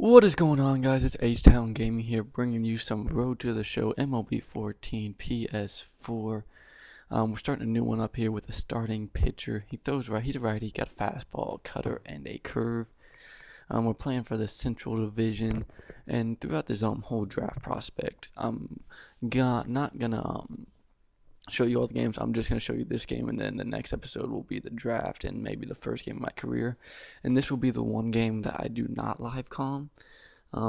What is going on, guys? It's H-Town Gaming here, bringing you some Road to the Show MLB 14 PS4. We're starting a new one up here with a starting pitcher. He throws right. He's a righty. Got a fastball, a cutter, and a curve. We're playing for the Central Division, and throughout this whole draft prospect, I'm not gonna show you all the games. I'm just going to show you this game, and then the next episode will be the draft and maybe the first game of my career. And this will be the one game that I do not live com.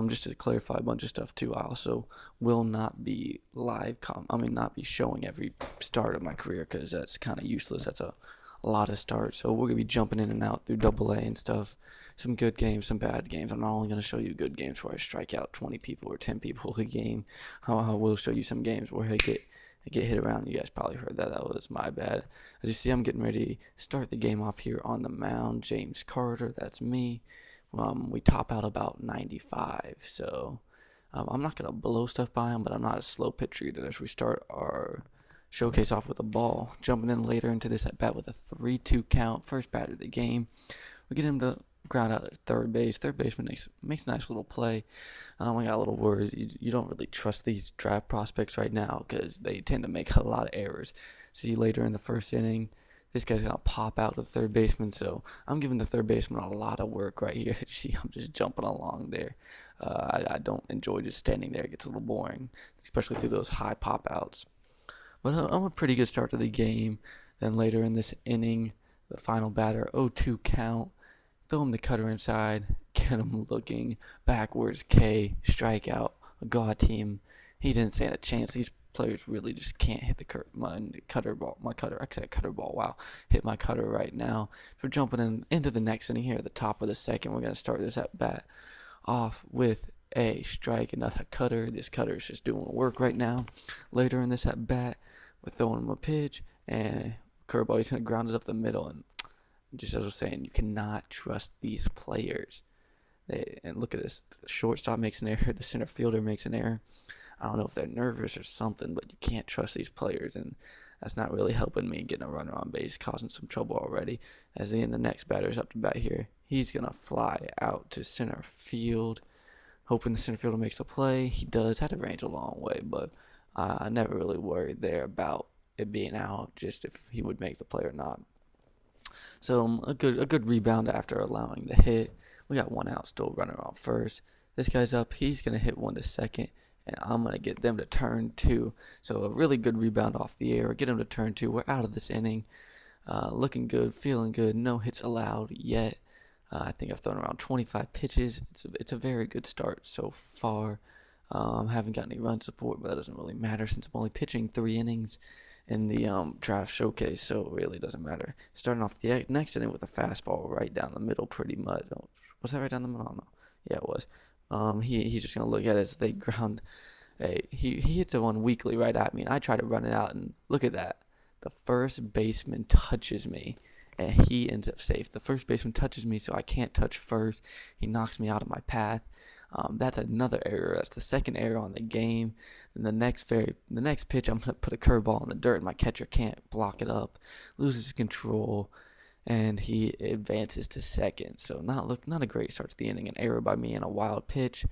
Just to clarify a bunch of stuff too, I also will not be not be showing every start of my career, because that's kind of useless. That's a lot of starts. So we're going to be jumping in and out through AA and stuff. Some good games, some bad games. I'm not only going to show you good games where I strike out 20 people or 10 people a game. I will show you some games where I get hit around. You guys probably heard that. That was my bad. As you see, I'm getting ready to start the game off here on the mound. James Carter, that's me. We top out about 95, so I'm not going to blow stuff by him, but I'm not a slow pitcher either. As we start our showcase off with a ball, jumping in later into this at bat with a 3-2 count, first batter of the game. We get him to ground out at third base. Third baseman makes a nice little play. I got a little worried. You don't really trust these draft prospects right now because they tend to make a lot of errors. See, later in the first inning, this guy's going to pop out to the third baseman, so I'm giving the third baseman a lot of work right here. See, I'm just jumping along there. I don't enjoy just standing there. It gets a little boring, especially through those high pop outs. But I'm a pretty good start to the game. Then later in this inning, the final batter, 0-2 count. Throw him the cutter inside, get him looking backwards, K, strikeout, a God team. He didn't stand a chance. These players really just can't hit my cutter, wow, hit my cutter right now. So we're jumping into the next inning here at the top of the second. We're going to start this at bat off with a strike, another cutter. This cutter is just doing work right now. Later in this at bat, we're throwing him a pitch, and curveball, he's going to ground it up the middle, and just as I was saying, you cannot trust these players. And look at this. The shortstop makes an error. The center fielder makes an error. I don't know if they're nervous or something, but you can't trust these players. And that's not really helping me getting a runner on base, causing some trouble already. As the next batter's up to bat here. He's going to fly out to center field, hoping the center fielder makes a play. He does. Had to range a long way, but I never really worried there about it being out, just if he would make the play or not. So a good rebound after allowing the hit. We got one out, still runner on first. This guy's up. He's going to hit one to second, and I'm going to get them to turn two. So a really good rebound off the air. Get them to turn two. We're out of this inning. Looking good, feeling good. No hits allowed yet. I think I've thrown around 25 pitches. It's a very good start so far. Haven't got any run support, but that doesn't really matter since I'm only pitching 3 innings in the draft showcase, so it really doesn't matter. Starting off the next inning with a fastball right down the middle, pretty much. Was that right down the middle? No. Yeah, it was. He's just gonna look at it as they ground. He hits a one weakly right at me, and I try to run it out, and look at that. The first baseman touches me, and he ends up safe. The first baseman touches me, so I can't touch first. He knocks me out of my path. That's another error. That's the second error on the game. And the next pitch, I'm gonna put a curveball in the dirt, and my catcher can't block it up. Loses control, and he advances to second. So not a great start to the inning. An error by me and a wild pitch.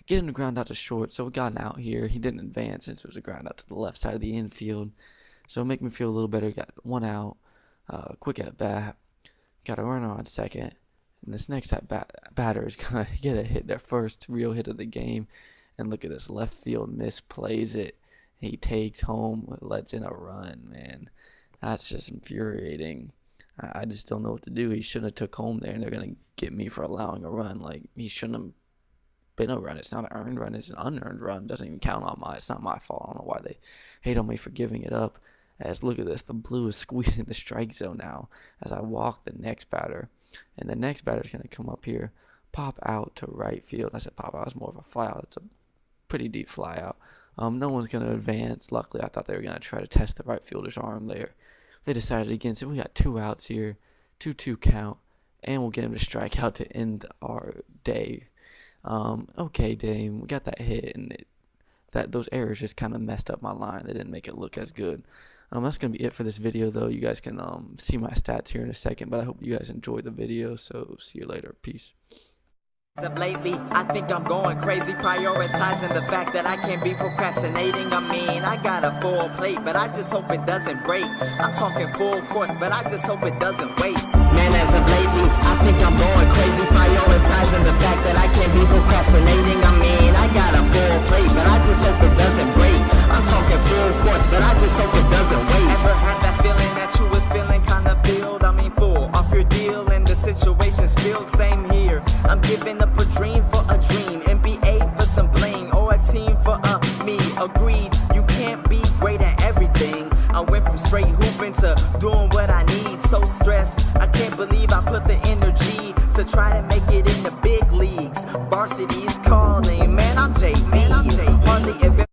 Get him to ground out to short. So we got an out here. He didn't advance since it was a ground out to the left side of the infield. So make me feel a little better. Got one out. Quick at bat. Got a runner on second. And this next batter is going to get a hit, their first real hit of the game. And look at this, left field misplays it. He takes home, lets in a run, man. That's just infuriating. I just don't know what to do. He shouldn't have took home there, and they're going to get me for allowing a run. Like, he shouldn't have been a run. It's not an earned run. It's an unearned run. It doesn't even count on it's not my fault. I don't know why they hate on me for giving it up. As look at this, the blue is squeezing the strike zone now as I walk the next batter. And the next batter is going to come up here, pop out to right field. I said pop out. It's more of a fly out. It's a pretty deep fly out. No one's going to advance. Luckily, I thought they were going to try to test the right fielder's arm there. They decided against it. We got 2 outs here, 2-2 count, and we'll get him to strike out to end our day. Okay, Dame. We got that hit, and those errors just kind of messed up my line. They didn't make it look as good. That's going to be it for this video, though. You guys can see my stats here in a second, but I hope you guys enjoyed the video, so see you later. Peace. As of lately, I think I'm going crazy, prioritizing the fact that I can't be procrastinating. I mean, I got a full plate, but I just hope it doesn't break. I'm talking full course, but I just hope it doesn't waste. Man, as of lately, I think I'm going crazy, prioritizing the fact that I can't be procrastinating. I mean, I got a full plate, but I just hope it doesn't break. I'm talking full course, but I just hope it doesn't waste. Ever had that feeling that you was feeling kinda filled? I mean, full off your deal and the situation spilled? Same here. I'm giving up a dream for a dream, NBA for some bling, or a team for me. Agreed, you can't be great at everything. I went from straight hooping to doing what I need. So stressed, I can't believe I put the energy to try to make it in the big leagues. Varsity's calling, man, I'm JV. Hardly